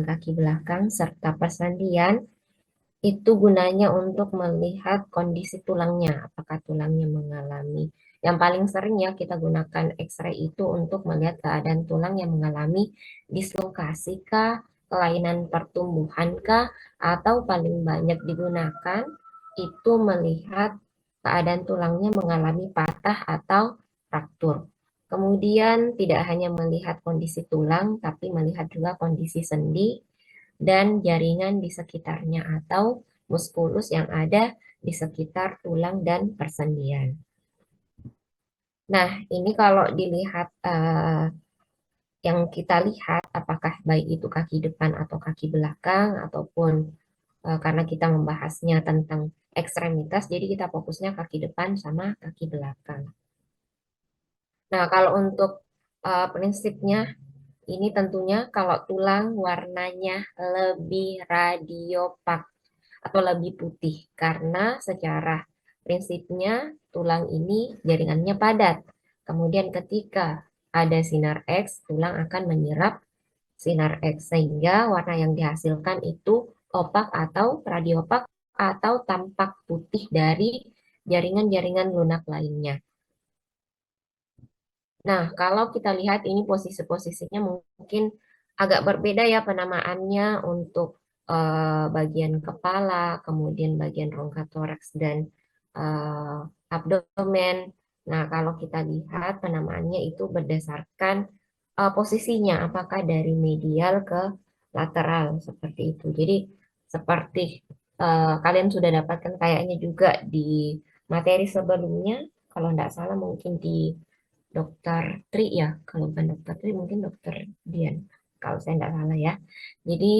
kaki belakang serta persendian itu gunanya untuk melihat kondisi tulangnya, apakah tulangnya mengalami. Yang paling sering ya kita gunakan X-ray itu untuk melihat keadaan tulang yang mengalami dislokasi kah, kelainan pertumbuhan kah, atau paling banyak digunakan itu melihat keadaan tulangnya mengalami patah atau fraktur. Kemudian tidak hanya melihat kondisi tulang, tapi melihat juga kondisi sendi dan jaringan di sekitarnya atau muskulus yang ada di sekitar tulang dan persendian. Nah, ini kalau dilihat yang kita lihat apakah baik itu kaki depan atau kaki belakang ataupun karena kita membahasnya tentang ekstremitas, jadi kita fokusnya kaki depan sama kaki belakang. Nah, kalau untuk prinsipnya ini tentunya kalau tulang warnanya lebih radiopak atau lebih putih karena secara prinsipnya tulang ini jaringannya padat. Kemudian ketika ada sinar X, tulang akan menyerap sinar X sehingga warna yang dihasilkan itu opak atau radiopak atau tampak putih dari jaringan-jaringan lunak lainnya. Nah, kalau kita lihat ini posisi-posisinya mungkin agak berbeda ya penamaannya untuk bagian kepala, kemudian bagian rongga toraks dan abdomen. Nah, kalau kita lihat penamaannya itu berdasarkan posisinya, apakah dari medial ke lateral seperti itu. Jadi seperti kalian sudah dapatkan kayaknya juga di materi sebelumnya, kalau tidak salah mungkin di Dokter Tri ya, kalau bukan Dokter Tri mungkin Dokter Dian, kalau saya tidak salah ya. Jadi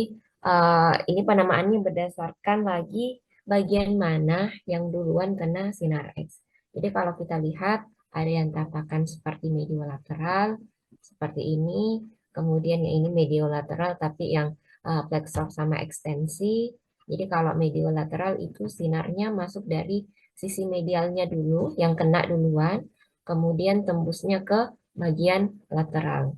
ini penamaannya berdasarkan lagi bagian mana yang duluan kena sinar X. Jadi kalau kita lihat ada yang tapakan seperti mediolateral, seperti ini, kemudian yang ini mediolateral tapi yang plexor sama ekstensi. Jadi kalau mediolateral itu sinarnya masuk dari sisi medialnya dulu, yang kena duluan, kemudian tembusnya ke bagian lateral.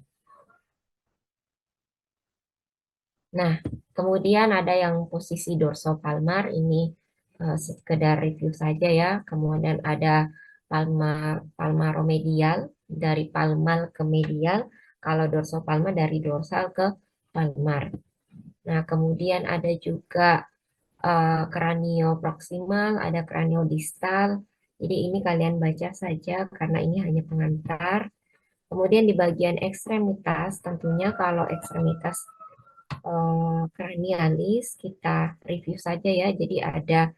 Nah, kemudian ada yang posisi dorsopalmar, ini sekedar review saja ya. Kemudian ada palmaromedial, dari palmar ke medial, kalau dorsopalmar dari dorsal ke palmar. Nah, kemudian ada juga kranioproksimal, ada kraniodistal. Jadi ini kalian baca saja karena ini hanya pengantar. Kemudian di bagian ekstremitas, tentunya kalau ekstremitas kranialis kita review saja ya. Jadi ada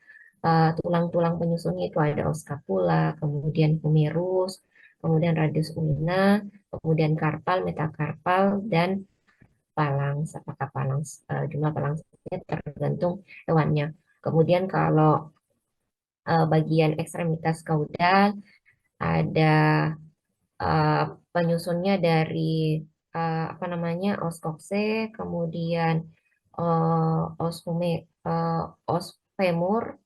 tulang-tulang penyusunnya itu ada oskapula, kemudian humerus, kemudian radius ulna, kemudian karpal, metakarpal, dan palangs. Apakah palangs, jumlah palangsnya tergantung hewannya. Kemudian kalau bagian ekstremitas kaudal ada uh, penyusunnya dari apa namanya oskopse, kemudian osfume, os femur,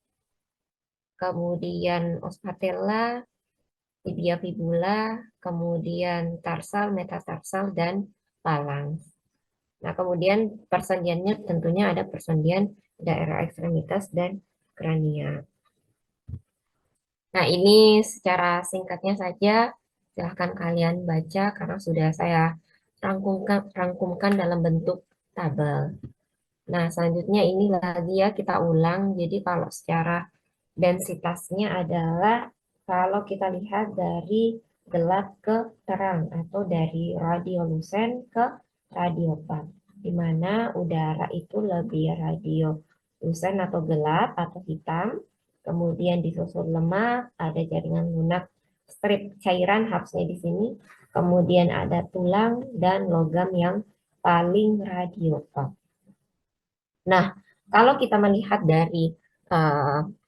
kemudian os patella, tibia fibula, kemudian tarsal, metatarsal, dan palang. Nah, kemudian persendiannya tentunya ada persendian daerah ekstremitas dan krania. Nah, ini secara singkatnya saja, silahkan kalian baca karena sudah saya rangkumkan dalam bentuk tabel. Nah, selanjutnya ini lagi ya kita ulang. Jadi kalau secara densitasnya adalah kalau kita lihat dari gelap ke terang atau dari radiolusen ke radiopak, di mana udara itu lebih radiolusen atau gelap atau hitam, kemudian disusul lemak, ada jaringan lunak strip cairan harusnya di sini, kemudian ada tulang dan logam yang paling radiopak. Nah, kalau kita melihat dari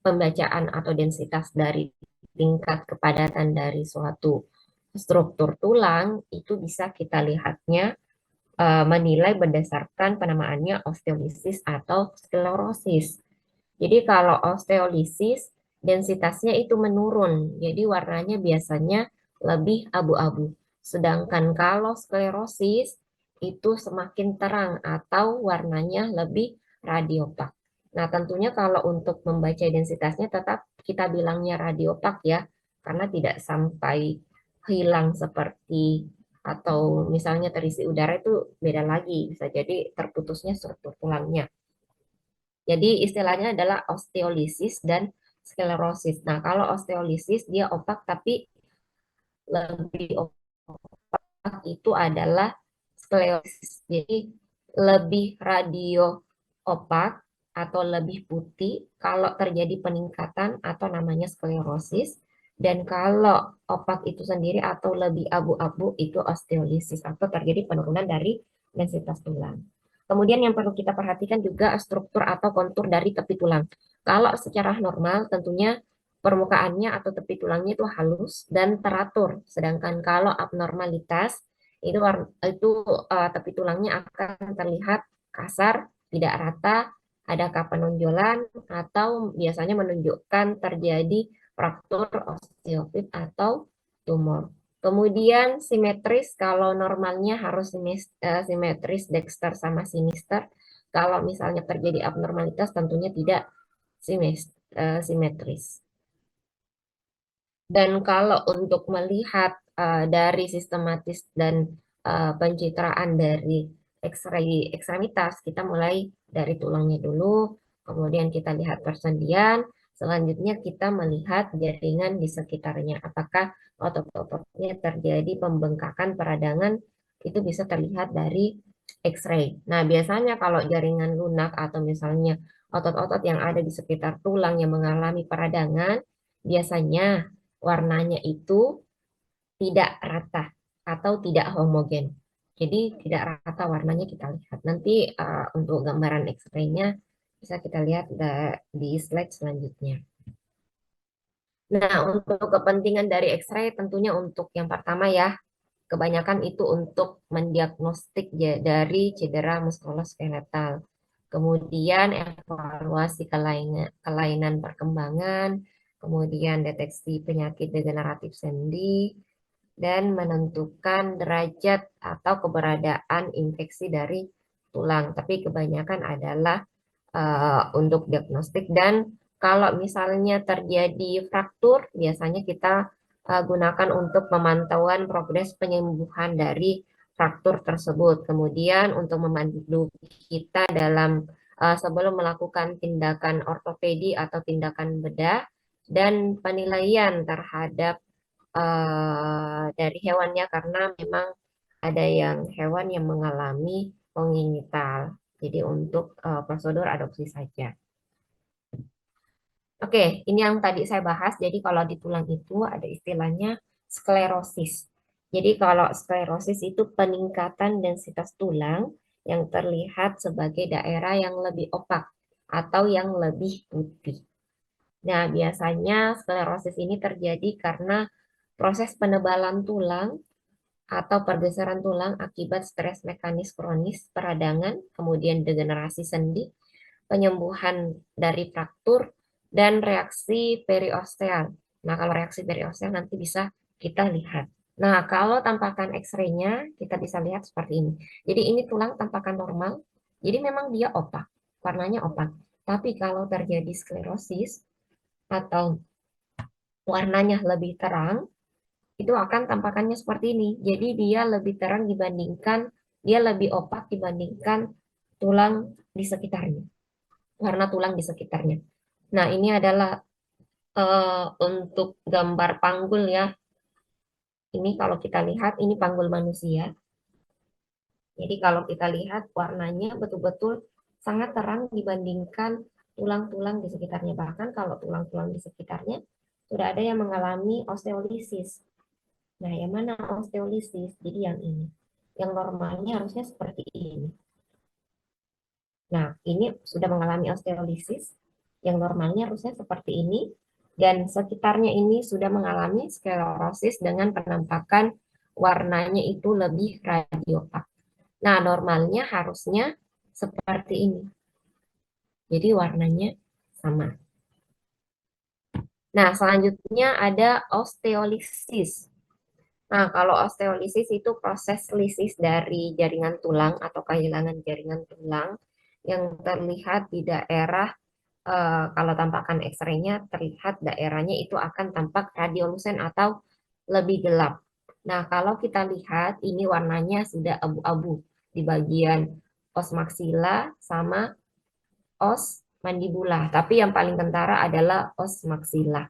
pembacaan atau densitas dari tingkat kepadatan dari suatu struktur tulang, itu bisa kita lihatnya menilai berdasarkan penamaannya osteolisis atau sklerosis. Jadi kalau osteolisis, densitasnya itu menurun, jadi warnanya biasanya lebih abu-abu. Sedangkan kalau sklerosis, itu semakin terang atau warnanya lebih radiopak. Nah, tentunya kalau untuk membaca densitasnya tetap kita bilangnya radiopak ya, karena tidak sampai hilang seperti atau misalnya terisi udara itu beda lagi, bisa jadi terputusnya struktur tulangnya. Jadi istilahnya adalah osteolisis dan sklerosis. Nah, kalau osteolisis dia opak tapi lebih opak itu adalah sklerosis. Jadi lebih radio opak atau lebih putih kalau terjadi peningkatan atau namanya sklerosis. Dan kalau opak itu sendiri atau lebih abu-abu itu osteolisis atau terjadi penurunan dari densitas tulang. Kemudian yang perlu kita perhatikan juga struktur atau kontur dari tepi tulang. Kalau secara normal tentunya permukaannya atau tepi tulangnya itu halus dan teratur. Sedangkan kalau abnormalitas itu tepi tulangnya akan terlihat kasar, tidak rata, adakah penonjolan atau biasanya menunjukkan terjadi fraktur osteofit atau tumor. Kemudian simetris, kalau normalnya harus simetris dexter sama sinister. Kalau misalnya terjadi abnormalitas tentunya tidak simetris. Dan kalau untuk melihat dari sistematis dan pencitraan dari X-ray ekstremitas, kita mulai dari tulangnya dulu, kemudian kita lihat persendian, selanjutnya kita melihat jaringan di sekitarnya. Apakah otot-ototnya terjadi pembengkakan peradangan, itu bisa terlihat dari X-ray. Nah, biasanya kalau jaringan lunak atau misalnya otot-otot yang ada di sekitar tulang yang mengalami peradangan, biasanya warnanya itu tidak rata atau tidak homogen. Jadi tidak rata warnanya kita lihat. Nanti untuk gambaran X-ray-nya bisa kita lihat di slide selanjutnya. Nah, untuk kepentingan dari X-ray tentunya untuk yang pertama ya, kebanyakan itu untuk mendiagnostik dari cedera muskuloskeletal. Kemudian evaluasi kelainan perkembangan, kemudian deteksi penyakit degeneratif sendi, dan menentukan derajat atau keberadaan infeksi dari tulang. Tapi kebanyakan adalah untuk diagnostik dan kalau misalnya terjadi fraktur, biasanya kita gunakan untuk pemantauan progres penyembuhan dari fraktur tersebut. Kemudian untuk membantu kita dalam sebelum melakukan tindakan ortopedi atau tindakan bedah dan penilaian terhadap dari hewannya karena memang ada yang hewan yang mengalami congenital. Jadi untuk prosedur adopsi saja. Oke, ini yang tadi saya bahas. Jadi kalau di tulang itu ada istilahnya sklerosis. Jadi kalau sklerosis itu peningkatan densitas tulang yang terlihat sebagai daerah yang lebih opak atau yang lebih putih. Nah, biasanya sklerosis ini terjadi karena proses penebalan tulang atau pergeseran tulang akibat stres mekanis kronis peradangan, kemudian degenerasi sendi, penyembuhan dari fraktur, dan reaksi periosteal. Nah, kalau reaksi periosteal nanti bisa kita lihat. Nah, kalau tampakan X-ray-nya kita bisa lihat seperti ini. Jadi ini tulang tampakan normal. Jadi memang dia opak, warnanya opak. Tapi kalau terjadi sklerosis atau warnanya lebih terang, itu akan tampakannya seperti ini. Jadi dia lebih terang dibandingkan, dia lebih opak dibandingkan tulang di sekitarnya, warna tulang di sekitarnya. Nah, ini adalah untuk gambar panggul ya. Ini kalau kita lihat, ini panggul manusia. Jadi kalau kita lihat warnanya betul-betul sangat terang dibandingkan tulang-tulang di sekitarnya. Bahkan kalau tulang-tulang di sekitarnya sudah ada yang mengalami osteolisis. Nah, yang mana osteolisis? Jadi yang ini. Yang normalnya harusnya seperti ini. Nah, ini sudah mengalami osteolisis. Yang normalnya harusnya seperti ini. Dan sekitarnya ini sudah mengalami sklerosis dengan penampakan warnanya itu lebih radiopak. Nah, normalnya harusnya seperti ini. Jadi warnanya sama. Nah, selanjutnya ada osteolisis. Nah, kalau osteolisis itu proses lisis dari jaringan tulang atau kehilangan jaringan tulang yang terlihat di daerah, kalau tampakan X-ray-nya terlihat daerahnya itu akan tampak radiolusen atau lebih gelap. Nah, kalau kita lihat ini warnanya sudah abu-abu di bagian os maksila sama os mandibula, tapi yang paling kentara adalah os maksila.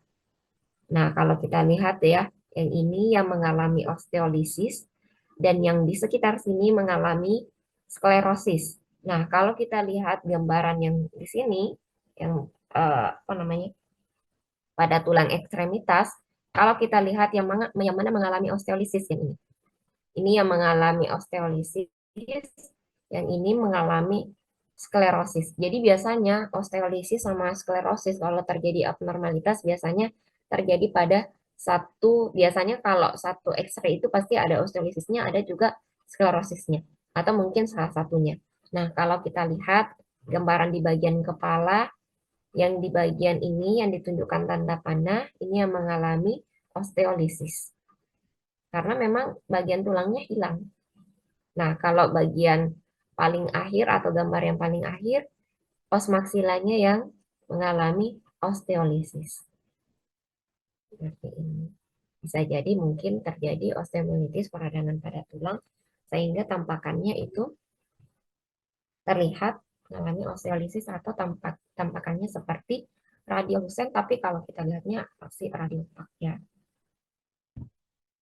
Nah, kalau kita lihat ya, yang ini yang mengalami osteolisis dan yang di sekitar sini mengalami sklerosis. Nah, kalau kita lihat gambaran yang di sini, yang apa namanya, pada tulang ekstremitas, kalau kita lihat yang mana mengalami osteolisis yang ini. Ini yang mengalami osteolisis, yang ini mengalami sklerosis. Jadi biasanya osteolisis sama sklerosis kalau terjadi abnormalitas biasanya terjadi pada biasanya kalau satu X-ray itu pasti ada osteolisisnya, ada juga sklerosisnya, atau mungkin salah satunya. Nah, kalau kita lihat gambaran di bagian kepala, yang di bagian ini yang ditunjukkan tanda panah, ini yang mengalami osteolisis. Karena memang bagian tulangnya hilang. Nah, kalau bagian paling akhir atau gambar yang paling akhir, os maksilanya yang mengalami osteolisis. Seperti ini. Bisa jadi mungkin terjadi osteomyelitis peradangan pada tulang, sehingga tampakannya itu terlihat mengalami osteolisis atau tampakannya seperti radiolusen, tapi kalau kita lihatnya pasti radiopak ya.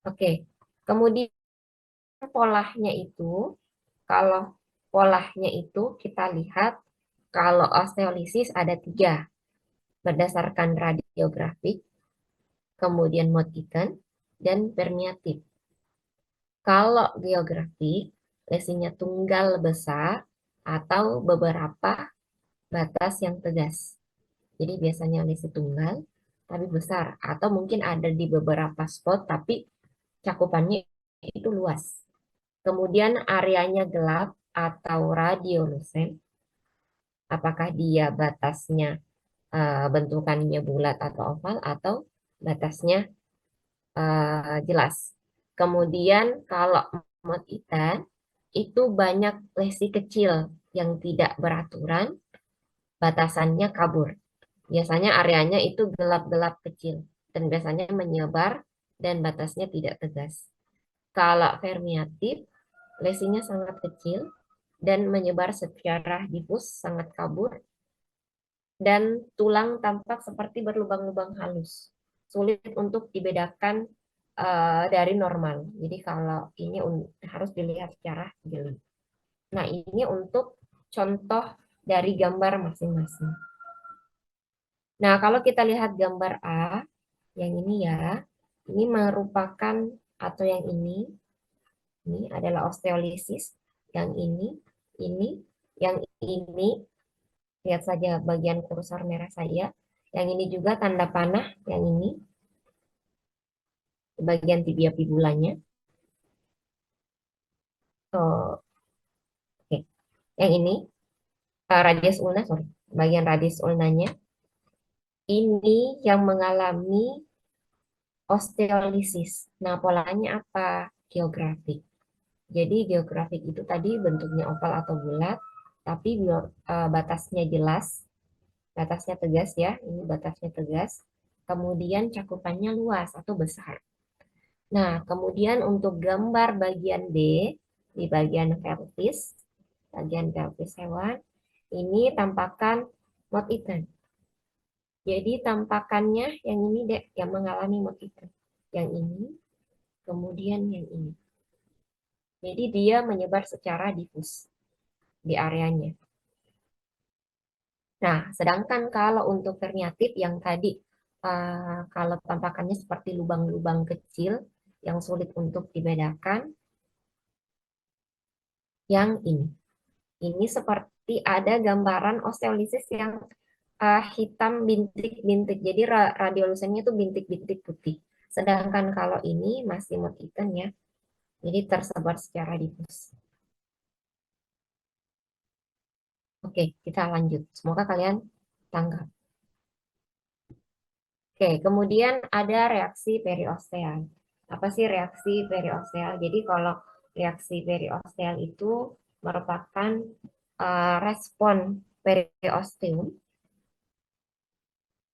Oke, kemudian polanya itu, kalau polanya itu kita lihat kalau osteolisis ada 3 berdasarkan radiografik, kemudian motiken, dan permeatif. Kalau geografik, lesinya tunggal besar atau beberapa batas yang tegas. Jadi biasanya lesi tunggal tapi besar atau mungkin ada di beberapa spot tapi cakupannya itu luas. Kemudian areanya gelap atau radiolusen, apakah dia batasnya bentukannya bulat atau oval atau batasnya jelas. Kemudian kalau mot ikan itu banyak lesi kecil yang tidak beraturan, batasannya kabur. Biasanya areanya itu gelap-gelap kecil dan biasanya menyebar dan batasnya tidak tegas. Kalau permeatif, lesinya sangat kecil dan menyebar secara difus, sangat kabur, dan tulang tampak seperti berlubang-lubang halus. Sulit untuk dibedakan dari normal. Jadi kalau ini harus dilihat secara jeli. Nah, ini untuk contoh dari gambar masing-masing. Nah, kalau kita lihat gambar A, yang ini ya, ini merupakan atau ini adalah osteolisis. Yang ini, yang ini, lihat saja bagian kursor merah saya. Yang ini juga tanda panah, yang ini bagian tibia fibulanya. Oh, oke. Yang ini radius ulna, sorry, bagian radius ulnanya. Ini yang mengalami osteolisis. Nah, polanya apa? Geografik. Jadi geografik itu tadi bentuknya oval atau bulat, tapi batasnya jelas, batasnya tegas ya, ini batasnya tegas. Kemudian cakupannya luas atau besar. Nah, kemudian untuk gambar bagian B, di bagian pelvis hewan, ini tampakan mot ikan. Jadi tampakannya yang ini deh, yang mengalami mot ikan. Yang ini, kemudian yang ini. Jadi dia menyebar secara difus di areanya. Nah, sedangkan kalau untuk permeatif yang tadi, kalau tampakannya seperti lubang-lubang kecil yang sulit untuk dibedakan, yang ini. Ini seperti ada gambaran osteolisis yang hitam bintik-bintik. Jadi radiolusennya itu bintik-bintik putih. Sedangkan kalau ini masih motiken ya, jadi tersebar secara difus. Oke, kita lanjut. Semoga kalian tanggap. Oke, kemudian ada reaksi periostean. Apa sih reaksi periosteal? Jadi kalau reaksi periosteal itu merupakan respon periosteum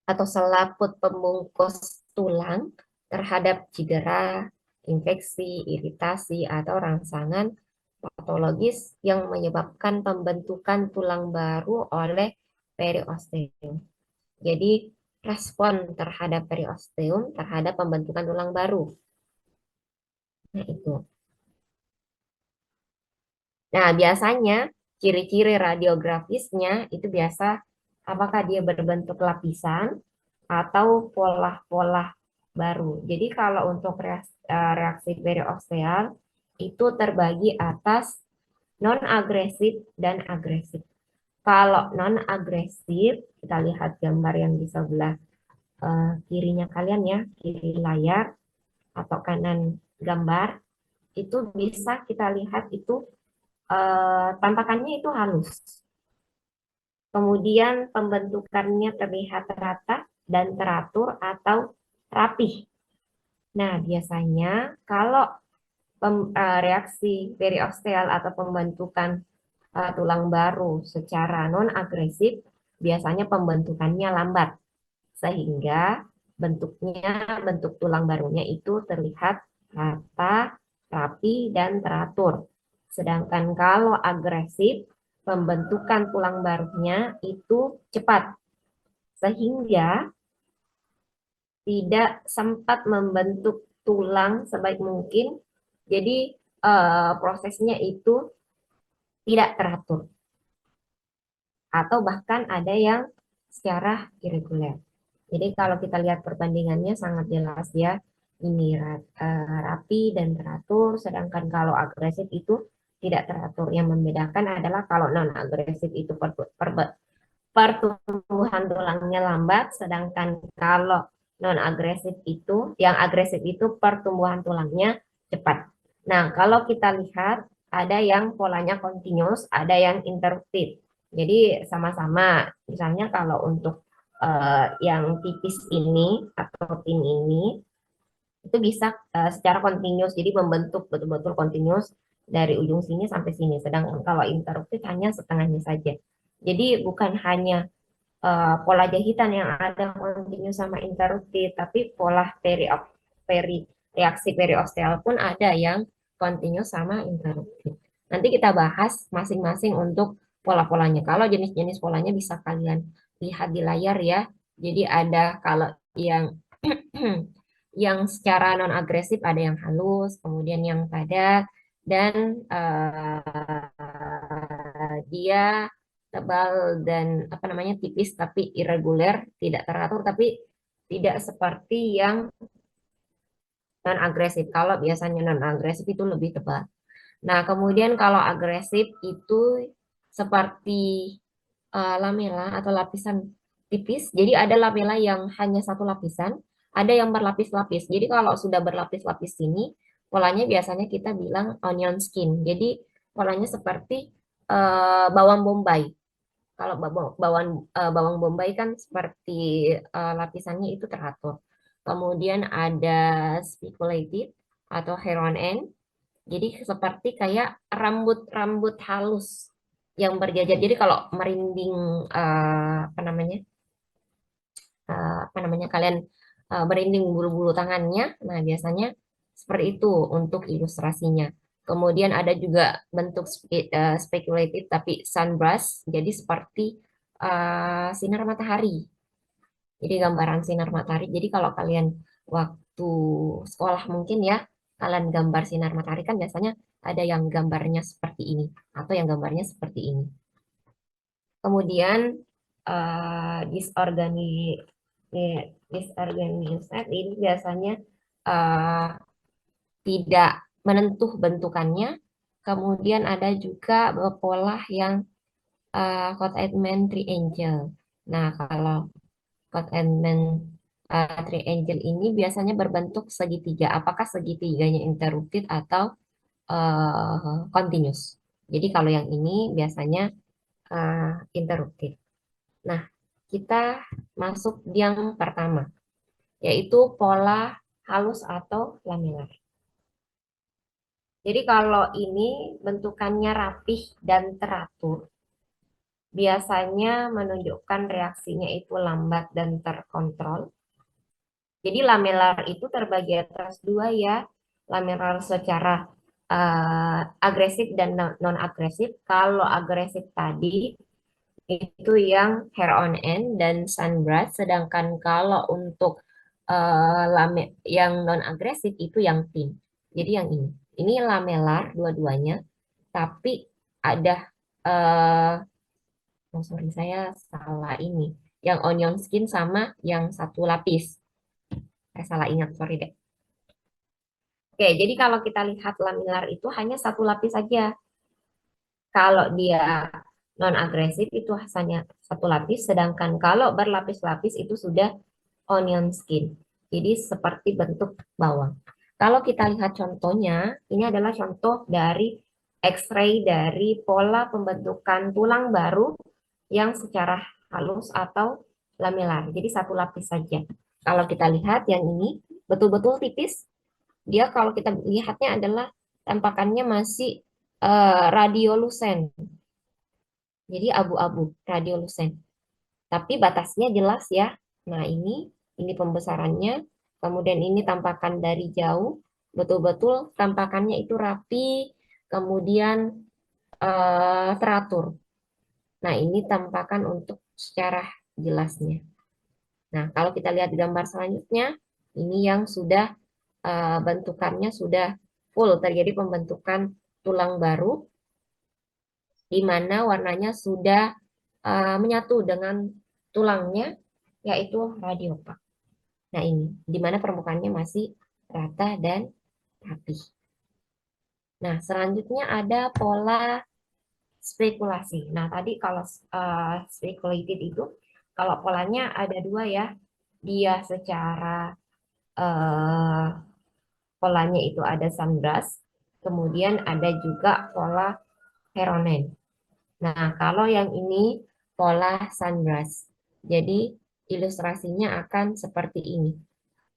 atau selaput pembungkus tulang terhadap cedera, infeksi, iritasi, atau rangsangan patologis yang menyebabkan pembentukan tulang baru oleh periosteum. Jadi respon terhadap periosteum terhadap pembentukan tulang baru. Nah, itu. Nah, biasanya ciri-ciri radiografisnya itu biasa apakah dia berbentuk lapisan atau pola-pola baru. Jadi kalau untuk reaksi periosteal itu terbagi atas non-agresif dan agresif. Kalau non-agresif, kita lihat gambar yang di sebelah kirinya kalian ya, kiri layar atau kanan gambar, itu bisa kita lihat itu tampakannya itu halus. Kemudian pembentukannya terlihat rata dan teratur atau rapih. Nah, biasanya kalau reaksi periosteal atau pembentukan tulang baru secara non-agresif, biasanya pembentukannya lambat, sehingga bentuk tulang barunya itu terlihat rata, rapi, dan teratur. Sedangkan kalau agresif, pembentukan tulang barunya itu cepat, sehingga tidak sempat membentuk tulang sebaik mungkin. Jadi prosesnya itu tidak teratur atau bahkan ada yang secara irregular. Jadi kalau kita lihat perbandingannya sangat jelas ya, ini rapi dan teratur, sedangkan kalau agresif itu tidak teratur. Yang membedakan adalah kalau non agresif itu pertumbuhan tulangnya lambat, sedangkan kalau non agresif itu, yang agresif itu pertumbuhan tulangnya cepat. Nah, kalau kita lihat ada yang polanya continuous, ada yang interrupted. Jadi sama-sama, misalnya kalau untuk yang tipis ini atau thin ini itu bisa secara continuous, jadi membentuk betul-betul continuous dari ujung sini sampai sini. Sedangkan kalau interrupted hanya setengahnya saja. Jadi bukan hanya pola jahitan yang ada continuous sama interrupted, tapi pola peri reaksi periosteal pun ada yang continuous sama interrupted. Nanti kita bahas masing-masing untuk pola-polanya. Kalau jenis-jenis polanya bisa kalian lihat di layar ya. Jadi ada kalau yang yang secara non agresif ada yang halus, kemudian yang padat dan dia tebal dan apa namanya tipis tapi irregular, tidak teratur tapi tidak seperti yang non agresif. Kalau biasanya non agresif itu lebih tebal. Nah, kemudian kalau agresif itu seperti lamela atau lapisan tipis. Jadi ada lamela yang hanya satu lapisan, ada yang berlapis-lapis. Jadi kalau sudah berlapis-lapis ini, polanya biasanya kita bilang onion skin. Jadi polanya seperti bawang bombay. Kalau bawang bombay kan seperti lapisannya itu teratur. Kemudian ada speculated atau heron end. Jadi seperti kayak rambut-rambut halus yang berjajar. Jadi kalau merinding apa namanya kalian merinding bulu-bulu tangannya, nah biasanya seperti itu untuk ilustrasinya. Kemudian ada juga bentuk speculated tapi sunburst, jadi seperti sinar matahari. Jadi gambaran sinar matahari. Jadi kalau kalian waktu sekolah mungkin ya, kalian gambar sinar matahari kan biasanya ada yang gambarnya seperti ini atau yang gambarnya seperti ini. Kemudian disorgani disorganized ini biasanya eh, tidak menentuh bentukannya. Kemudian ada juga pola yang Coat-Edman Triangle. Nah, kalau Coat-Edman Triangle ini biasanya berbentuk segitiga. Apakah segitiganya interrupted atau continuous? Jadi kalau yang ini biasanya interrupted. Nah, kita masuk yang pertama, yaitu pola halus atau lamelar. Jadi kalau ini bentukannya rapih dan teratur, biasanya menunjukkan reaksinya itu lambat dan terkontrol. Jadi lamelar itu terbagi atas dua ya, lamelar secara agresif dan non-agresif. Kalau agresif tadi itu yang hair on end dan sunburst, sedangkan kalau untuk yang non-agresif itu yang thin. Jadi yang ini lamelar dua-duanya, tapi ada oh sorry saya salah ini, yang onion skin sama yang satu lapis. Saya salah ingat, sorry deh. Oke, jadi kalau kita lihat laminar itu hanya satu lapis saja. Kalau dia non-agresif itu hanya satu lapis, sedangkan kalau berlapis-lapis itu sudah onion skin. Jadi seperti bentuk bawang. Kalau kita lihat contohnya, ini adalah contoh dari X-ray dari pola pembentukan tulang baru yang secara halus atau lamelar. Jadi satu lapis saja. Kalau kita lihat yang ini betul-betul tipis, dia kalau kita lihatnya adalah tampakannya masih radiolucent. Jadi abu-abu, radiolucent. Tapi batasnya jelas ya. Nah, ini pembesarannya. Kemudian ini tampakan dari jauh, betul-betul tampakannya itu rapi, kemudian teratur. Nah, ini tampakan untuk secara jelasnya. Nah, kalau kita lihat gambar selanjutnya, ini yang sudah bentukannya sudah full, terjadi pembentukan tulang baru, di mana warnanya sudah menyatu dengan tulangnya, yaitu radiopak. Nah ini, di mana permukaannya masih rata dan rapi. Nah selanjutnya ada pola spekulasi. Nah tadi kalau speculated itu, kalau polanya ada dua ya, dia secara uh, polanya itu ada sunburst, kemudian ada juga pola Heronen. Nah, kalau yang ini pola sunburst. Jadi ilustrasinya akan seperti ini.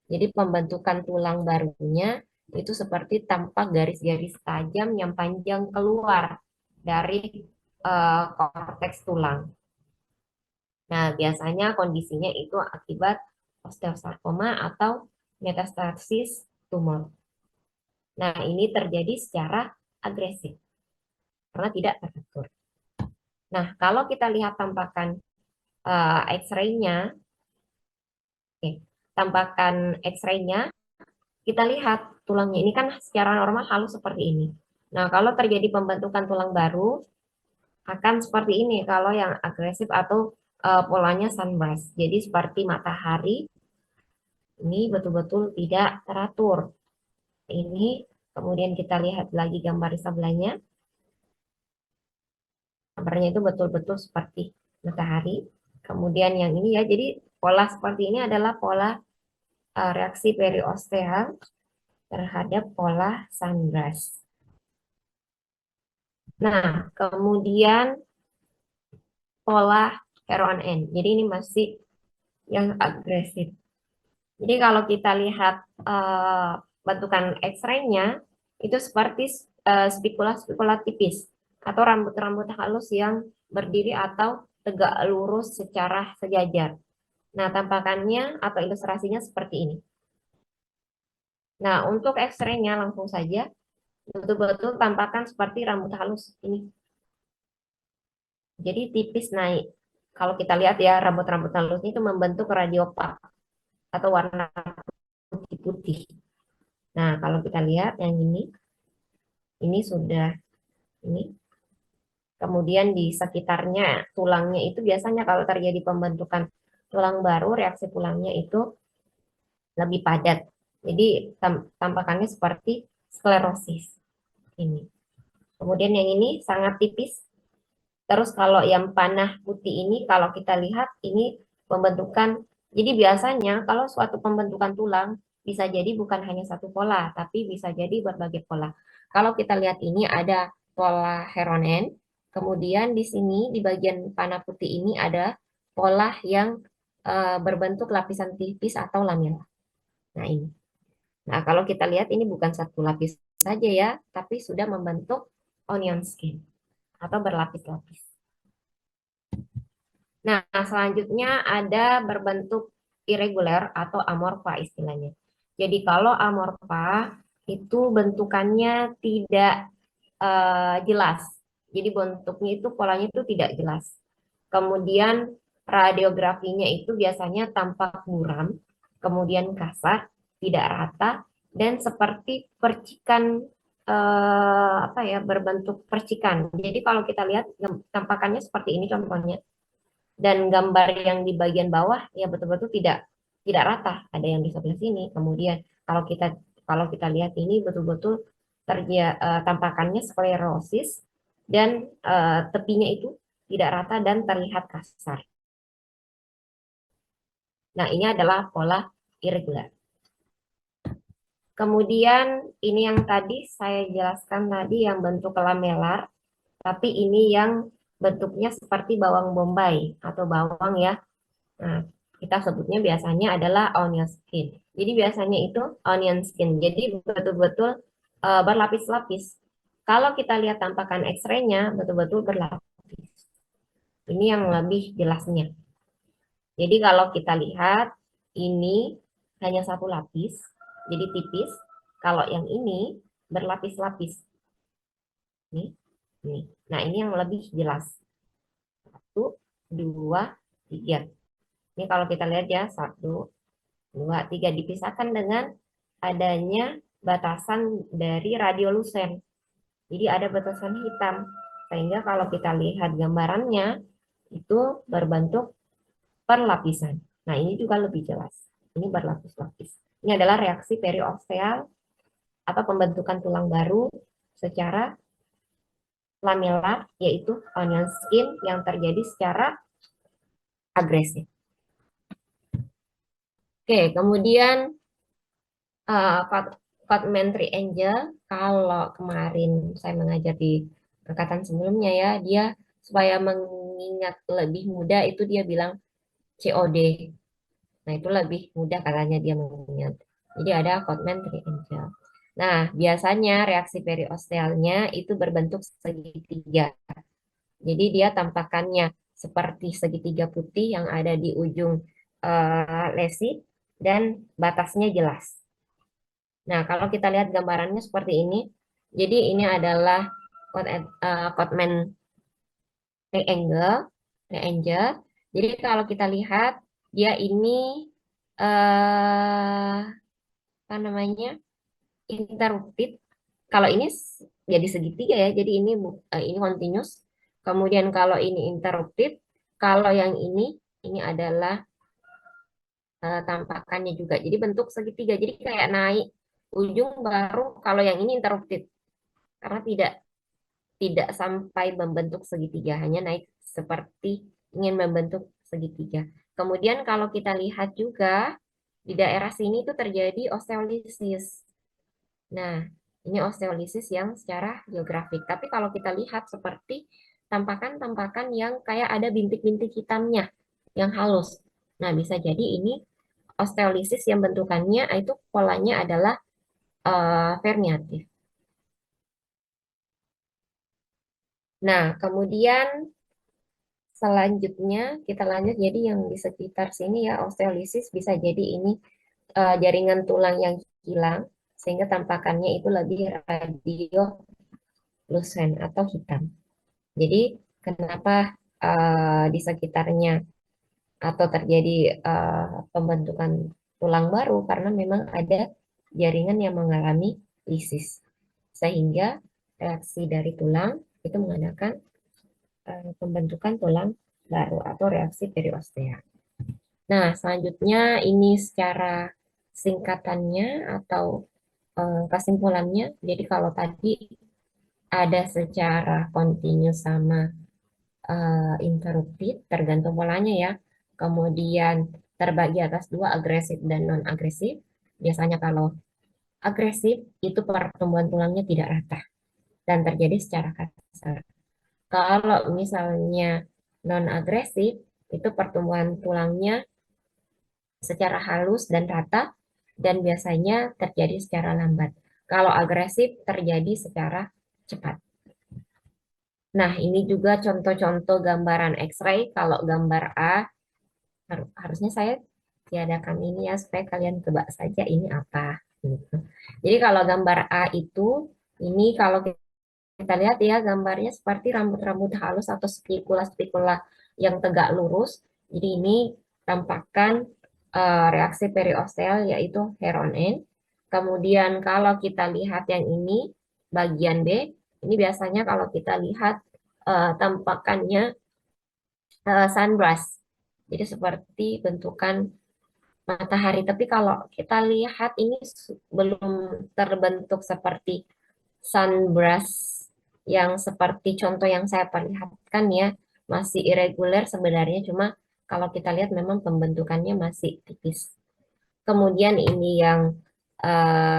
Jadi pembentukan tulang barunya itu seperti tampak garis-garis tajam yang panjang keluar dari korteks tulang. Nah, biasanya kondisinya itu akibat osteosarkoma atau metastasis tumor. Nah, ini terjadi secara agresif karena tidak teratur. Nah, kalau kita lihat tampakan X-ray-nya, oke, tampakan X-ray-nya, kita lihat tulangnya ini kan secara normal halus seperti ini. Nah, kalau terjadi pembentukan tulang baru, akan seperti ini kalau yang agresif atau polanya sunburst. Jadi seperti matahari, ini betul-betul tidak teratur. Ini kemudian kita lihat lagi gambar di sebelahnya. Gambarnya itu betul-betul seperti matahari. Kemudian yang ini ya, jadi pola seperti ini adalah pola reaksi periosteal terhadap pola sunburst. Nah, kemudian pola heron N. Jadi ini masih yang agresif. Jadi kalau kita lihat bentukan X-ray-nya, itu seperti spikula-spikula tipis atau rambut-rambut halus yang berdiri atau tegak lurus secara sejajar. Nah, tampakannya atau ilustrasinya seperti ini. Nah, untuk X-ray-nya langsung saja, betul-betul tampakkan seperti rambut halus ini. Jadi tipis naik. Kalau kita lihat ya, rambut-rambut halus itu membentuk radiopak atau warna putih-putih. Nah, kalau kita lihat yang ini sudah ini. Kemudian di sekitarnya tulangnya itu biasanya kalau terjadi pembentukan tulang baru, reaksi tulangnya itu lebih padat. Jadi tampakannya seperti sklerosis ini. Kemudian yang ini sangat tipis. Terus kalau yang panah putih ini, kalau kita lihat ini pembentukan. Jadi biasanya kalau suatu pembentukan tulang bisa jadi bukan hanya satu pola, tapi bisa jadi berbagai pola. Kalau kita lihat ini ada pola Heronen, kemudian di sini di bagian panah putih ini ada pola yang berbentuk lapisan tipis atau lamella. Nah ini. Nah, kalau kita lihat ini bukan satu lapis saja ya, tapi sudah membentuk onion skin atau berlapis-lapis. Nah, selanjutnya ada berbentuk irregular atau amorfa istilahnya. Jadi kalau amorfa itu bentukannya tidak jelas. Jadi bentuknya itu polanya itu tidak jelas. Kemudian radiografinya itu biasanya tampak buram, kemudian kasar, tidak rata, dan seperti percikan apa ya berbentuk percikan. Jadi kalau kita lihat tampakannya seperti ini contohnya. Dan gambar yang di bagian bawah ya betul-betul tidak rata. Ada yang di sebelah sini. Kemudian kalau kita lihat ini betul-betul tampakannya sklerosis dan tepinya itu tidak rata dan terlihat kasar. Nah, ini adalah pola irregular. Kemudian ini yang tadi saya jelaskan tadi yang bentuk lamelar, tapi ini yang bentuknya seperti bawang bombay atau bawang ya. Nah, kita sebutnya biasanya adalah onion skin. Jadi biasanya itu onion skin. Jadi betul-betul berlapis-lapis. Kalau kita lihat tampakan X-ray-nya betul-betul berlapis. Ini yang lebih jelasnya. Jadi kalau kita lihat ini hanya satu lapis, jadi tipis. Kalau yang ini berlapis-lapis. Nih, nih. Nah, ini yang lebih jelas. Satu, dua, tiga. Ini kalau kita lihat ya, satu, dua, tiga dipisahkan dengan adanya batasan dari radiolusen. Jadi ada batasan hitam. Sehingga kalau kita lihat gambarannya itu berbentuk perlapisan. Nah, ini juga lebih jelas. Ini berlapis-lapis. Ini adalah reaksi periosteal atau pembentukan tulang baru secara lamelar, yaitu onion skin yang terjadi secara agresif. Oke, kemudian Codman Triangle, kalau kemarin saya mengajar di angkatan sebelumnya ya, dia supaya mengingat lebih mudah itu dia bilang COD. Nah, itu lebih mudah katanya dia mengingat. Jadi ada Codman Triangle. Nah, biasanya reaksi periostealnya itu berbentuk segitiga. Jadi dia tampakannya seperti segitiga putih yang ada di ujung lesi dan batasnya jelas. Nah, kalau kita lihat gambarannya seperti ini, jadi ini adalah Codman triangle, triangle. Jadi kalau kita lihat dia ini apa namanya interrupted. Kalau ini jadi segitiga ya, jadi ini continuous. Kemudian kalau ini interrupted, kalau yang ini adalah tampakannya juga. Jadi bentuk segitiga. Jadi kayak naik ujung baru kalau yang ini interrupted karena tidak sampai membentuk segitiga, hanya naik seperti ingin membentuk segitiga. Kemudian kalau kita lihat juga di daerah sini itu terjadi osteolisis. Nah, ini osteolisis yang secara geografik. Tapi kalau kita lihat seperti tampakan-tampakan yang kayak ada bintik-bintik hitamnya yang halus. Nah, bisa jadi ini osteolisis yang bentukannya itu polanya adalah verniatif. Nah, kemudian selanjutnya kita lanjut jadi yang di sekitar sini ya osteolisis bisa jadi ini jaringan tulang yang hilang sehingga tampakannya itu lebih radiolucent atau hitam. Jadi kenapa di sekitarnya atau terjadi pembentukan tulang baru karena memang ada jaringan yang mengalami lisis sehingga reaksi dari tulang itu mengadakan pembentukan tulang baru atau reaksi periostea. Nah, selanjutnya ini secara singkatannya atau kesimpulannya. Jadi kalau tadi ada secara kontinu sama interrupted, tergantung polanya ya. Kemudian terbagi atas dua, agresif dan non-agresif. Biasanya kalau agresif itu pertumbuhan tulangnya tidak rata dan terjadi secara kasar. Kalau misalnya non-agresif, itu pertumbuhan tulangnya secara halus dan rata dan biasanya terjadi secara lambat. Kalau agresif terjadi secara cepat. Nah, ini juga contoh-contoh gambaran X-ray. Kalau gambar A, harusnya saya tiadakan ini ya, supaya kalian tebak saja ini apa. Gitu. Jadi kalau gambar A itu, ini kalau kita lihat ya, gambarnya seperti rambut-rambut halus atau spikula-spikula yang tegak lurus. Jadi ini tampakkan reaksi periosteal yaitu hair on end. Kemudian kalau kita lihat yang ini bagian B, ini biasanya kalau kita lihat tampakannya sunburst. Jadi seperti bentukan matahari. Tapi kalau kita lihat ini belum terbentuk seperti sunburst yang seperti contoh yang saya perlihatkan ya, masih irregular sebenarnya, cuma kalau kita lihat memang pembentukannya masih tipis. Kemudian ini yang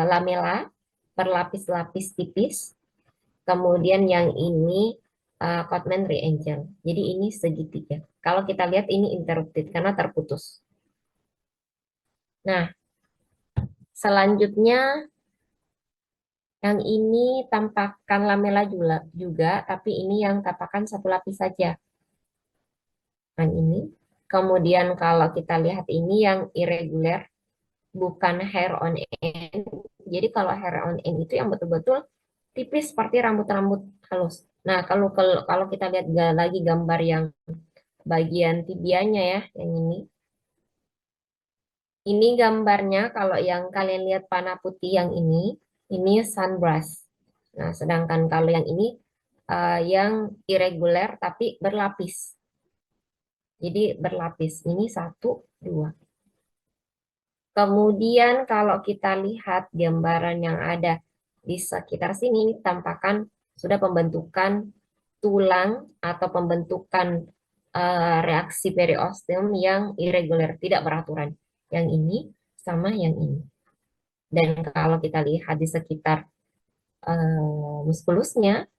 lamela berlapis-lapis tipis. Kemudian yang ini Codman triangle. Jadi ini segitiga. Kalau kita lihat ini interrupted karena terputus. Nah, selanjutnya yang ini tampakkan lamela juga, tapi ini yang tampakkan satu lapis saja. Yang ini. Kemudian kalau kita lihat ini yang irregular, bukan hair on end. Jadi kalau hair on end itu yang betul-betul tipis seperti rambut-rambut halus. Nah, kalau kita lihat lagi gambar yang bagian tibianya ya, yang ini. Ini gambarnya kalau yang kalian lihat panah putih yang ini sunburst. Nah, sedangkan kalau yang ini yang irregular tapi berlapis. Jadi berlapis. Ini satu, dua. Kemudian kalau kita lihat gambaran yang ada di sekitar sini, ini tampakkan sudah pembentukan tulang atau pembentukan reaksi periosteum yang irregular, tidak beraturan. Yang ini sama yang ini. Dan kalau kita lihat di sekitar muskulusnya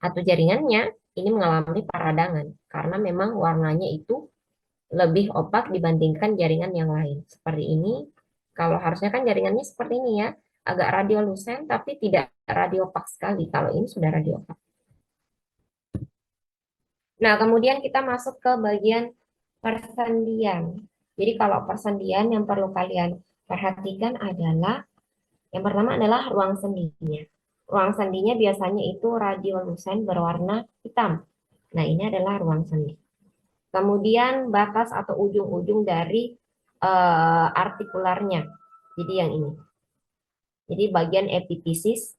atau jaringannya, ini mengalami peradangan karena memang warnanya itu lebih opak dibandingkan jaringan yang lain. Seperti ini, kalau harusnya kan jaringannya seperti ini ya, agak radiolucent tapi tidak radiopak sekali. Kalau ini sudah radiopak. Nah, kemudian kita masuk ke bagian persendian. Jadi kalau persendian yang perlu kalian perhatikan adalah yang pertama adalah ruang sendinya. Ruang sendinya biasanya itu radiolucent berwarna hitam. Nah, ini adalah ruang sendi. Kemudian batas atau ujung-ujung dari artikularnya. Jadi yang ini. Jadi bagian epifisis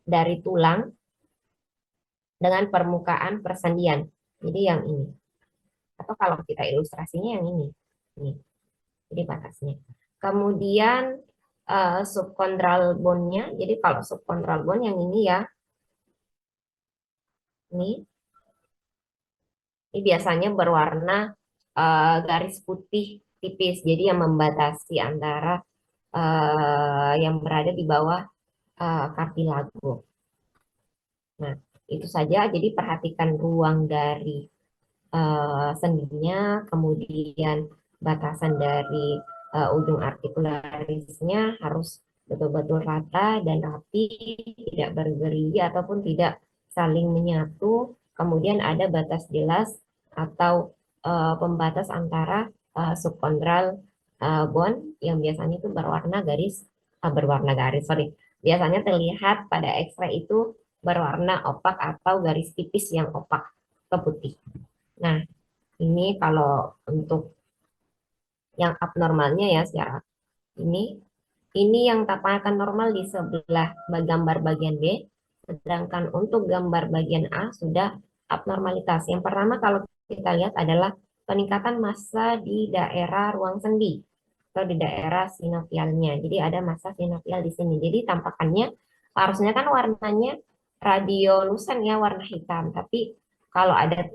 dari tulang dengan permukaan persendian. Jadi yang ini. Atau kalau kita ilustrasinya yang ini. Ini. Jadi batasnya. Kemudian subchondral bone-nya. Jadi kalau subchondral bone yang ini ya. Ini biasanya berwarna garis putih tipis. Jadi yang membatasi antara yang berada di bawah kartilago. Nah, itu saja. Jadi perhatikan ruang dari sendinya, kemudian batasan dari ujung artikularisnya harus betul-betul rata dan rapi, tidak bergerilya ataupun tidak saling menyatu. Kemudian ada batas jelas atau pembatas antara subchondral bone yang biasanya itu berwarna garis, sorry. Biasanya terlihat pada X-ray itu berwarna opak atau garis tipis yang opak ke putih. Nah, ini kalau untuk yang abnormalnya ya secara ini ini yang tapakan normal di sebelah gambar bagian B, sedangkan untuk gambar bagian A sudah abnormalitas. Yang pertama kalau kita lihat adalah peningkatan massa di daerah ruang sendi atau di daerah sinovialnya. Jadi ada massa sinovial di sini. Jadi tampakannya harusnya kan warnanya radiolucent ya, warna hitam. Tapi kalau ada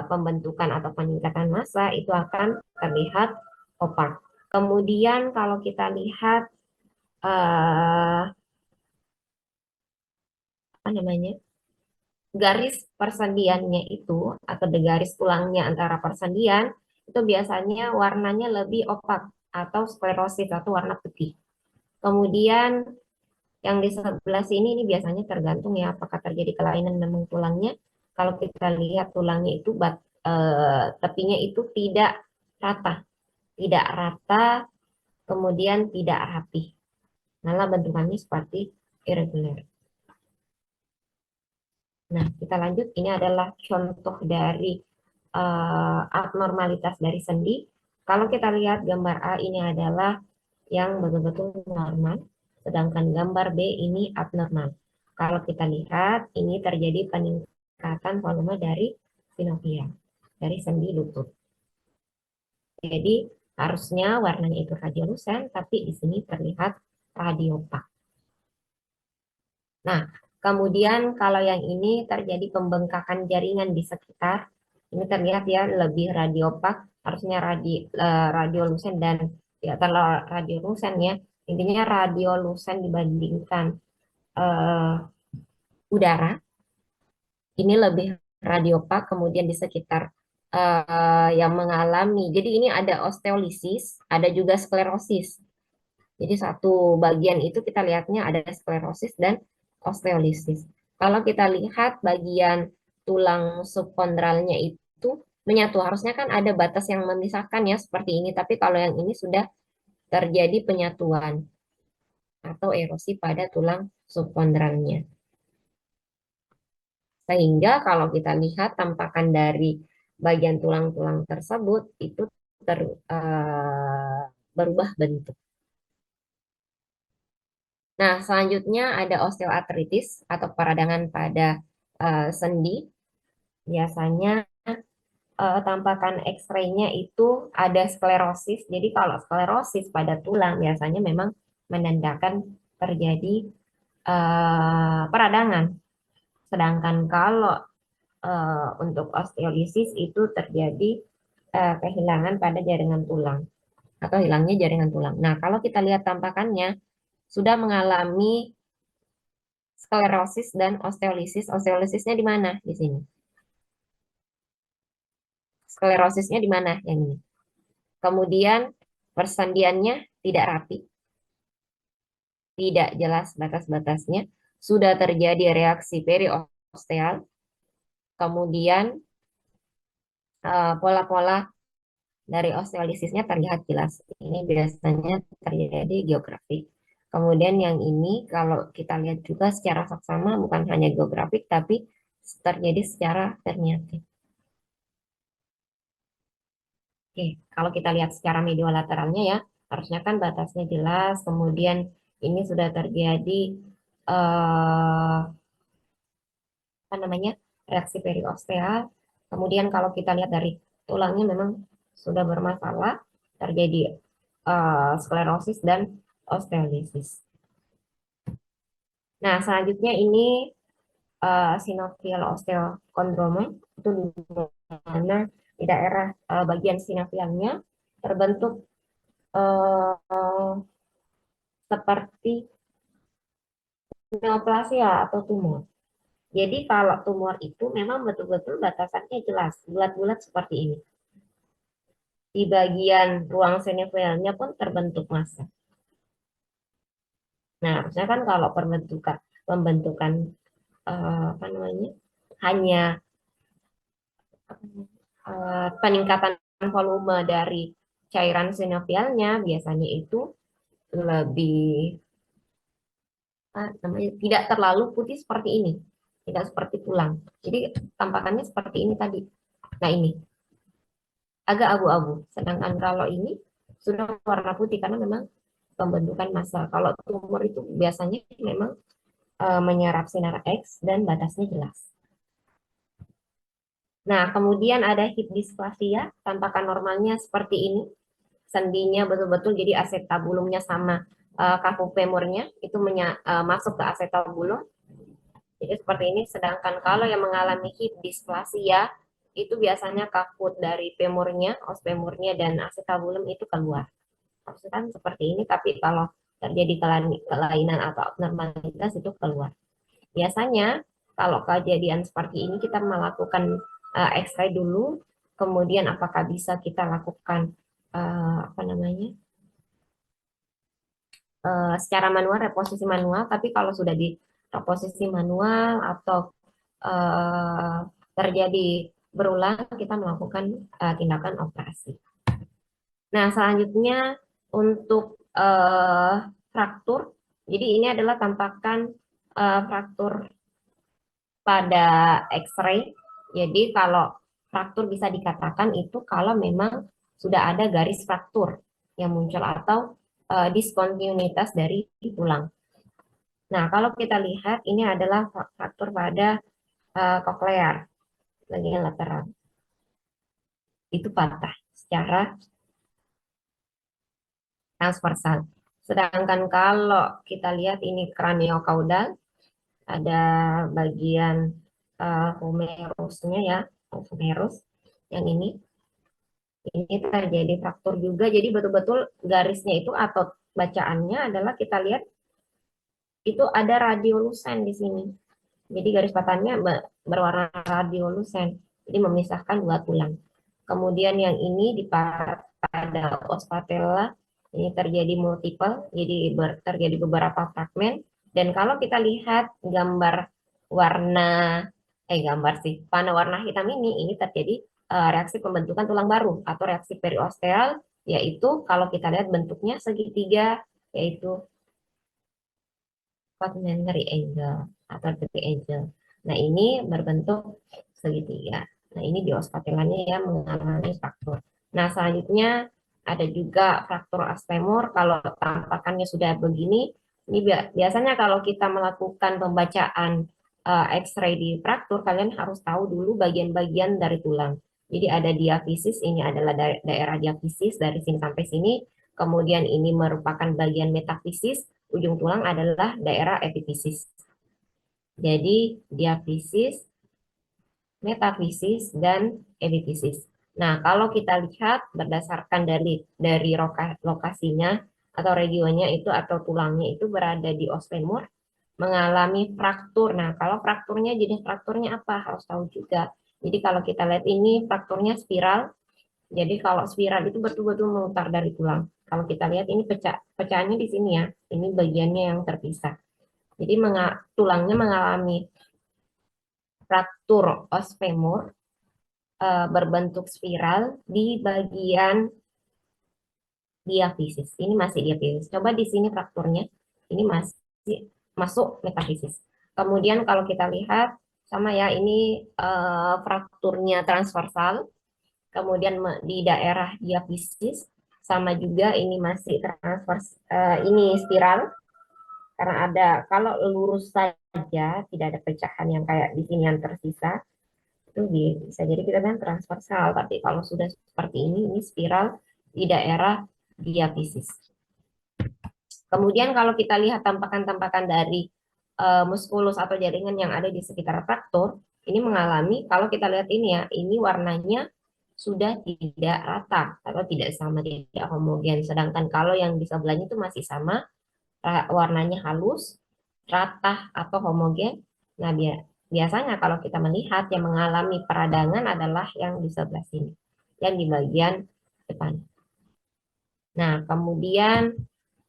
pembentukan atau peningkatan massa itu akan terlihat opak. Kemudian kalau kita lihat apa namanya garis persendiannya itu atau garis tulangnya antara persendian itu biasanya warnanya lebih opak atau sklerosis atau warna putih. Kemudian yang di sebelah sini ini biasanya tergantung ya apakah terjadi kelainan memang tulangnya. Kalau kita lihat tulangnya itu tepinya itu tidak rata, kemudian tidak rapi, malah bentukannya seperti irregular. Nah, kita lanjut. Ini adalah contoh dari abnormalitas dari sendi. Kalau kita lihat gambar A ini adalah yang betul-betul normal, sedangkan gambar B ini abnormal. Kalau kita lihat, ini terjadi peningkatan volume dari sinovial, dari sendi lutut. Jadi, harusnya warnanya itu radiolucent, tapi di sini terlihat radiopak. Nah, kemudian kalau yang ini terjadi pembengkakan jaringan di sekitar, ini terlihat ya lebih radiopak, harusnya radiolucent dan tidak terlalu radiolucent ya. Intinya radiolucent dibandingkan eh, udara, ini lebih radiopak, kemudian di sekitar yang mengalami. Jadi ini ada osteolisis, ada juga sklerosis. Jadi satu bagian itu kita lihatnya ada sklerosis dan osteolisis. Kalau kita lihat bagian tulang subkondralnya itu menyatu, harusnya kan ada batas yang memisahkan ya seperti ini, tapi kalau yang ini sudah terjadi penyatuan atau erosi pada tulang subkondralnya. Sehingga kalau kita lihat tampakan dari bagian tulang-tulang tersebut itu ter, eh, berubah bentuk. Nah, selanjutnya ada osteoartritis atau peradangan pada sendi. Biasanya tampakan X-ray-nya itu ada sklerosis. Jadi kalau sklerosis pada tulang biasanya memang menandakan terjadi peradangan. Sedangkan kalau untuk osteolisis itu terjadi kehilangan pada jaringan tulang atau hilangnya jaringan tulang. Nah, kalau kita lihat tampakannya sudah mengalami sklerosis dan osteolisis. Osteolisisnya di mana? Di sini. Sklerosisnya di mana? Yang ini. Kemudian persendiannya tidak rapi, tidak jelas batas-batasnya, sudah terjadi reaksi periosteal, kemudian pola-pola dari osteolisisnya terlihat jelas. Ini biasanya terjadi geografik. Kemudian yang ini kalau kita lihat juga secara saksama bukan hanya geografik tapi terjadi secara terniatik. Oke, kalau kita lihat secara mediolateralnya ya, harusnya kan batasnya jelas, kemudian ini sudah terjadi apa namanya reaksi periosteal. Kemudian kalau kita lihat dari tulangnya memang sudah bermasalah, terjadi sklerosis dan osteolisis. Nah, selanjutnya ini sinovial osteokondroma itu di mana di daerah bagian sinovialnya terbentuk seperti neoplasia atau tumor. Jadi kalau tumor itu memang betul-betul batasannya jelas, bulat-bulat seperti ini. Di bagian ruang sinovialnya pun terbentuk massa. Nah, harusnya kan kalau pembentukan apa namanya hanya peningkatan volume dari cairan sinovialnya biasanya itu lebih namanya tidak terlalu putih seperti ini, tidak seperti tulang. Jadi tampakannya seperti ini tadi. Nah ini agak abu-abu. Sedangkan kalau ini sudah warna putih karena memang pembentukan massa. Kalau tumor itu biasanya memang menyerap sinar X dan batasnya jelas. Nah, kemudian ada hip dysplasia, tampakan normalnya seperti ini. Sendinya betul-betul jadi acetabulumnya sama kaku femurnya itu masuk ke acetabulum. Jadi seperti ini. Sedangkan kalau yang mengalami hip dysplasia itu biasanya kakut dari femurnya, os femurnya dan acetabulum itu keluar. Maksudnya kan seperti ini, tapi kalau terjadi kelainan atau abnormalitas itu keluar. Biasanya kalau kejadian seperti ini kita melakukan X-ray dulu, kemudian apakah bisa kita lakukan apa namanya secara manual, reposisi manual, tapi kalau sudah di reposisi manual atau eh, terjadi berulang, kita melakukan tindakan operasi. Nah, selanjutnya untuk fraktur, jadi ini adalah tampakan fraktur pada X-ray. Jadi kalau fraktur bisa dikatakan itu kalau memang sudah ada garis fraktur yang muncul atau diskontinuitas dari tulang. Nah, kalau kita lihat ini adalah fraktur pada koklear bagian lateral. Itu patah secara transversal. Sedangkan kalau kita lihat ini kraniokaudal, ada bagian humerusnya ya, humerus yang ini terjadi fraktur juga. Jadi betul-betul garisnya itu atau bacaannya adalah kita lihat itu ada radiolucen di sini. Jadi garis patahnya berwarna radiolucen, jadi memisahkan dua tulang. Kemudian yang ini di pada os patella ini terjadi multiple, jadi terjadi beberapa fragmen. Dan kalau kita lihat gambar warna, gambar sih, panah warna hitam ini terjadi reaksi pembentukan tulang baru atau reaksi periosteal, yaitu kalau kita lihat bentuknya segitiga, yaitu complementary angle atau triangle. Nah, ini berbentuk segitiga. Nah, ini di os patellanya ya mengalami fraktur. Nah, selanjutnya ada juga fraktur os femur. Kalau tampakannya sudah begini, ini biasanya kalau kita melakukan pembacaan X-ray di fraktur, kalian harus tahu dulu bagian-bagian dari tulang. Jadi ada diafisis, ini adalah daerah diafisis dari sini sampai sini. Kemudian ini merupakan bagian metafisis, ujung tulang adalah daerah epifisis. Jadi diafisis, metafisis, dan epifisis. Nah, kalau kita lihat berdasarkan dari lokasinya atau regionnya itu atau tulangnya itu berada di os femur mengalami fraktur. Nah, kalau frakturnya jenis frakturnya apa? Harus tahu juga. Jadi kalau kita lihat ini frakturnya spiral. Jadi kalau spiral itu betul-betul memutar dari tulang. Kalau kita lihat ini pecahannya di sini ya. Ini bagiannya yang terpisah. Jadi tulangnya mengalami fraktur os femur berbentuk spiral di bagian diafisis. Ini masih diafisis. Coba di sini frakturnya. Ini masih masuk metafisis. Kemudian kalau kita lihat sama ya, ini frakturnya transversal. Kemudian di daerah diafisis sama juga ini masih transvers, ini spiral karena ada kalau lurus saja tidak ada pecahan yang kayak di sini yang tersisa itu bisa jadi kita bilang transversal, tapi kalau sudah seperti ini spiral di daerah diafisis. Kemudian kalau kita lihat tampakan-tampakan dari muskulus atau jaringan yang ada di sekitar fraktur, ini mengalami, kalau kita lihat ini ya, ini warnanya sudah tidak rata atau tidak sama, tidak homogen. Sedangkan kalau yang di sebelahnya itu masih sama, warnanya halus, rata atau homogen. Nah, biasanya kalau kita melihat yang mengalami peradangan adalah yang di sebelah sini, yang di bagian depan. Nah, kemudian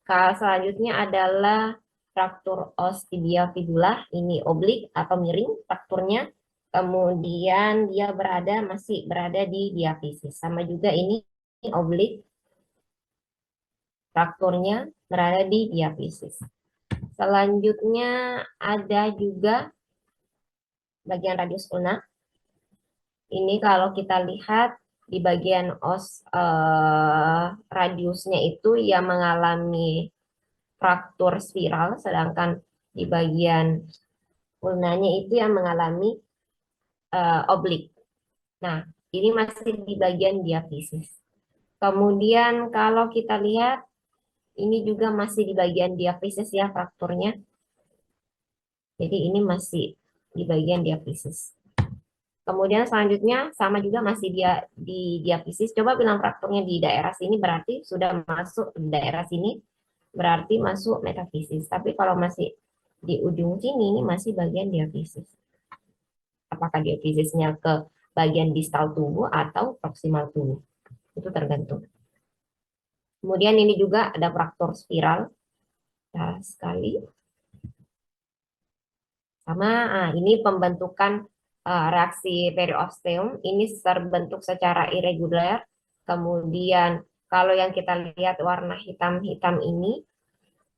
selanjutnya adalah fraktur os tibia fibula, ini oblik atau miring frakturnya. Kemudian dia masih berada di diafisis. Sama juga ini oblik, frakturnya berada di diafisis. Selanjutnya ada juga bagian radius ulna. Ini kalau kita lihat di bagian os radiusnya itu yang mengalami fraktur spiral, sedangkan di bagian ulnanya itu yang mengalami oblik. Nah, ini masih di bagian diafisis. Kemudian kalau kita lihat, ini juga masih di bagian diafisis ya frakturnya. Jadi ini masih di bagian diafisis. Kemudian selanjutnya sama juga masih di diafisis. Coba bilang frakturnya di daerah sini berarti sudah masuk di daerah sini, berarti masuk metafisis. Tapi kalau masih di ujung sini, ini masih bagian diafisis. Apakah diafisisnya ke bagian distal tubuh atau proksimal tubuh? Itu tergantung. Kemudian ini juga ada fraktur spiral. sekali. Sama, ini pembentukan reaksi periosteum. Ini terbentuk secara irregular. Kemudian kalau yang kita lihat warna hitam-hitam ini,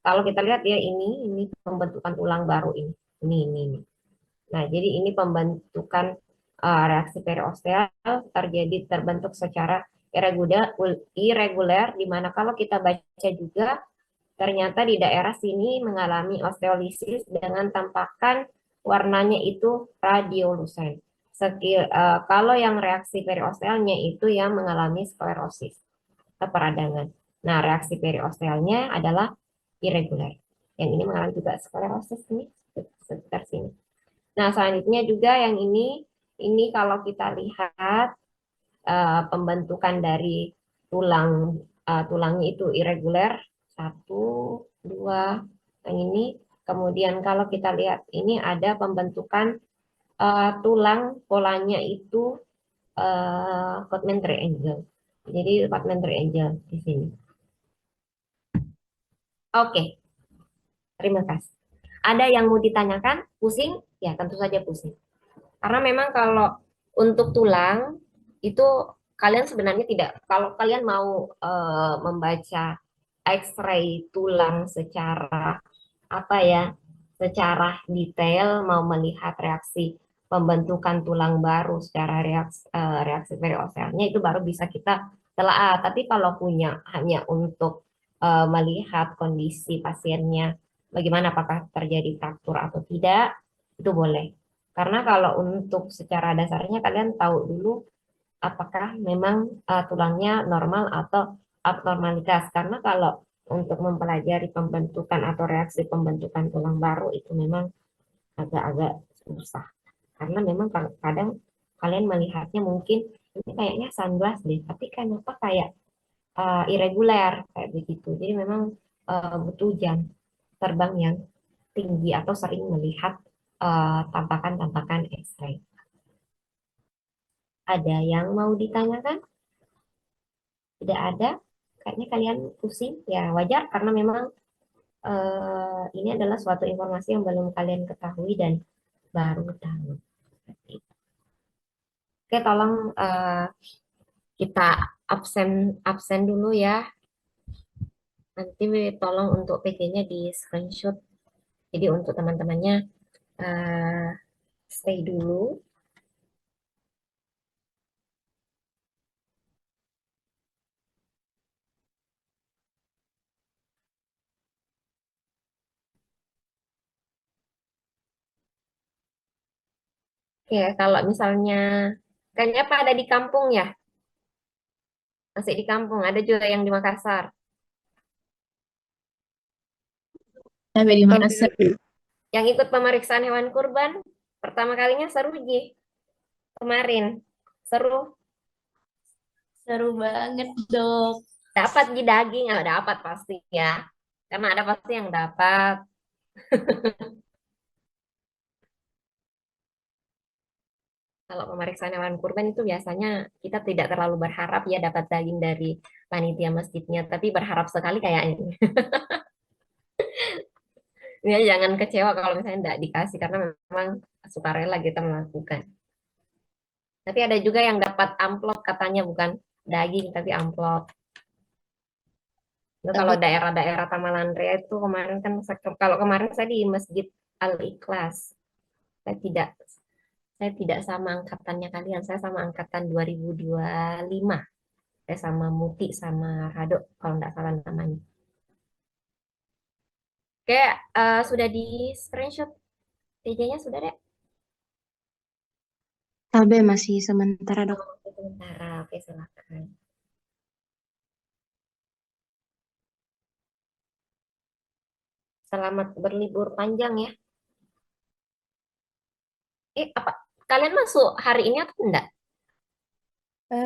kalau kita lihat ya ini pembentukan tulang baru ini. Ini. Nah, jadi ini pembentukan reaksi periosteal terbentuk secara irregular, di mana kalau kita baca juga ternyata di daerah sini mengalami osteolisis dengan tampakan warnanya itu radiolucent. Kalau yang reaksi periostealnya itu yang mengalami sklerosis atau peradangan. Nah, reaksi periostealnya adalah irregular. Yang ini mengalami juga sklerosis ini sekitar sini. Nah, selanjutnya juga yang ini kalau kita lihat pembentukan dari tulangnya itu irregular, satu, dua, yang ini. Kemudian kalau kita lihat ini ada pembentukan tulang polanya itu Codman triangle. Jadi Codman triangle di sini. Oke, terima kasih. Ada yang mau ditanyakan? Pusing? Ya, tentu saja pusing. Karena memang kalau untuk tulang itu kalian sebenarnya tidak, kalau kalian mau membaca X-ray tulang secara apa ya, secara detail, mau melihat reaksi pembentukan tulang baru secara reaksi periostealnya itu baru bisa kita telaah. Tapi kalau punya hanya untuk melihat kondisi pasiennya, bagaimana apakah terjadi fraktur atau tidak, itu boleh. Karena kalau untuk secara dasarnya kalian tahu dulu apakah memang tulangnya normal atau abnormalitas. Karena kalau untuk mempelajari pembentukan atau reaksi pembentukan tulang baru itu memang agak-agak susah. Karena memang kadang kalian melihatnya mungkin ini kayaknya sunblast deh, tapi kenapa kayak irregular kayak begitu. Jadi memang butuh jam terbang yang tinggi atau sering melihat tampakan-tampakan X-ray. Ada yang mau ditanyakan? Tidak ada? Kayaknya kalian pusing. Ya wajar karena memang ini adalah suatu informasi yang belum kalian ketahui dan baru tahu. Oke, tolong kita absen absen dulu ya. Nanti tolong untuk PG-nya di screenshot. Jadi untuk teman-temannya eh, stay dulu. Oke, kalau misalnya kayaknya pada di kampung ya, masih di kampung. Ada juga yang di Makassar. Sampai di Yang, Makassar. yang ikut pemeriksaan hewan kurban pertama kalinya seru Ji kemarin. Seru. Seru banget, Dok. Dapat Ji daging, dapat pasti ya. Karena ada pasti yang dapat. Kalau pemeriksaan hewan kurban itu biasanya kita tidak terlalu berharap ya dapat daging dari panitia masjidnya, tapi berharap sekali kayak ini. Ya, jangan kecewa kalau misalnya tidak dikasih karena memang sukarela kita melakukan. Tapi ada juga yang dapat amplop katanya bukan daging tapi amplop. Itu kalau Tapi daerah-daerah Tamalan Raya itu kemarin kan kalau kemarin saya di Masjid Al-Ikhlas. Saya tidak saya tidak sama angkatannya kalian. Saya sama angkatan 2025. Saya sama Muti sama Rado kalau nggak salah namanya. Oke, sudah di screenshot TJ-nya sudah deh. Tabe masih sementara, Dok. Oh, sementara. Oke, silakan. Selamat berlibur panjang ya. Apa kalian masuk hari ini atau enggak?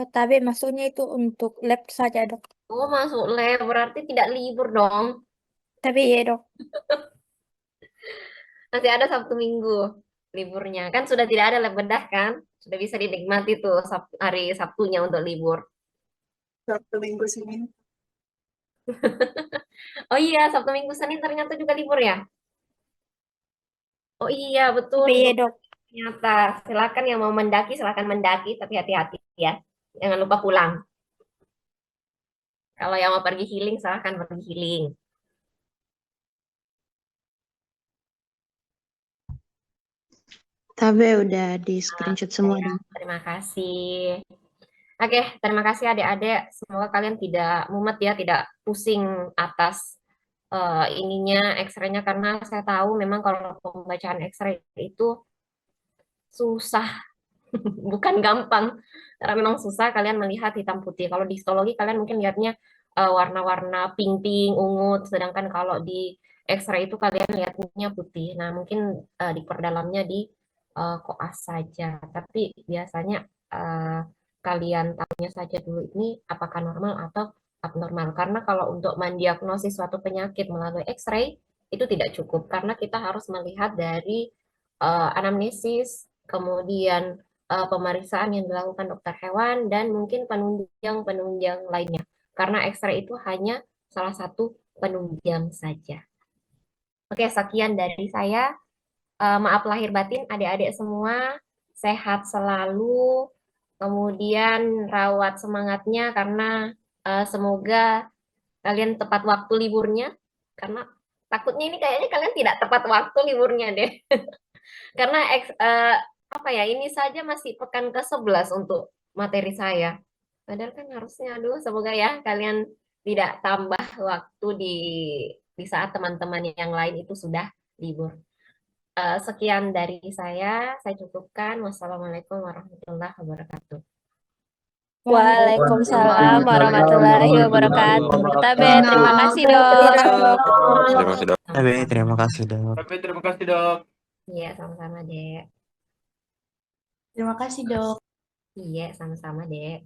Tapi maksudnya itu untuk lab saja, Dok. Oh, masuk lab berarti tidak libur dong. Tapi ya, Dok. Masih ada Sabtu Minggu liburnya. Kan sudah tidak ada lab bedah kan? Sudah bisa dinikmati tuh hari Sabtunya untuk libur. Sabtu Minggu Senin. Oh iya, Sabtu Minggu Senin ternyata juga libur ya? Oh iya, betul Iya libur dok. ternyata. Silakan yang mau mendaki, silakan mendaki, tapi hati-hati ya. Jangan lupa pulang. Kalau yang mau pergi healing, silakan pergi healing. Tabe udah di Ah, screenshot semua ya, dong. terima kasih. Oke, terima kasih adik-adik. Semoga kalian tidak mumet ya, tidak pusing atas ininya X-ray-nya karena saya tahu memang kalau pembacaan X-ray itu susah, bukan gampang. Karena memang susah kalian melihat hitam putih. Kalau di histologi kalian mungkin lihatnya warna-warna pink-pink, ungu, sedangkan kalau di X-ray itu kalian lihatnya putih. Nah, mungkin di perdalamnya di koas saja. Tapi biasanya eh, kalian tahunya saja dulu ini apakah normal atau abnormal. Karena kalau untuk mendiagnosis suatu penyakit melalui X-ray itu tidak cukup karena kita harus melihat dari anamnesis, kemudian pemeriksaan yang dilakukan dokter hewan, dan mungkin penunjang-penunjang lainnya. Karena X-ray itu hanya salah satu penunjang saja. Oke, sekian dari saya. Maaf lahir batin, adik-adik semua. Sehat selalu. Kemudian rawat semangatnya karena semoga kalian tepat waktu liburnya. Karena takutnya ini kayaknya kalian tidak tepat waktu liburnya deh. Karena apa ya, ini saja masih pekan ke-11 untuk materi saya. Padahal kan harusnya, aduh, semoga ya kalian tidak tambah waktu di saat teman-teman yang lain itu sudah libur. Sekian dari saya cukupkan. Wassalamualaikum warahmatullahi wabarakatuh. Waalaikumsalam warahmatullahi wabarakatuh. Tabe, terima kasih Terima dok. kasih dok. Tabe, terima kasih dok. Tapi terima kasih dok. Iya, sama-sama, Dek. Terima kasih dok. Iya, sama-sama, Dek.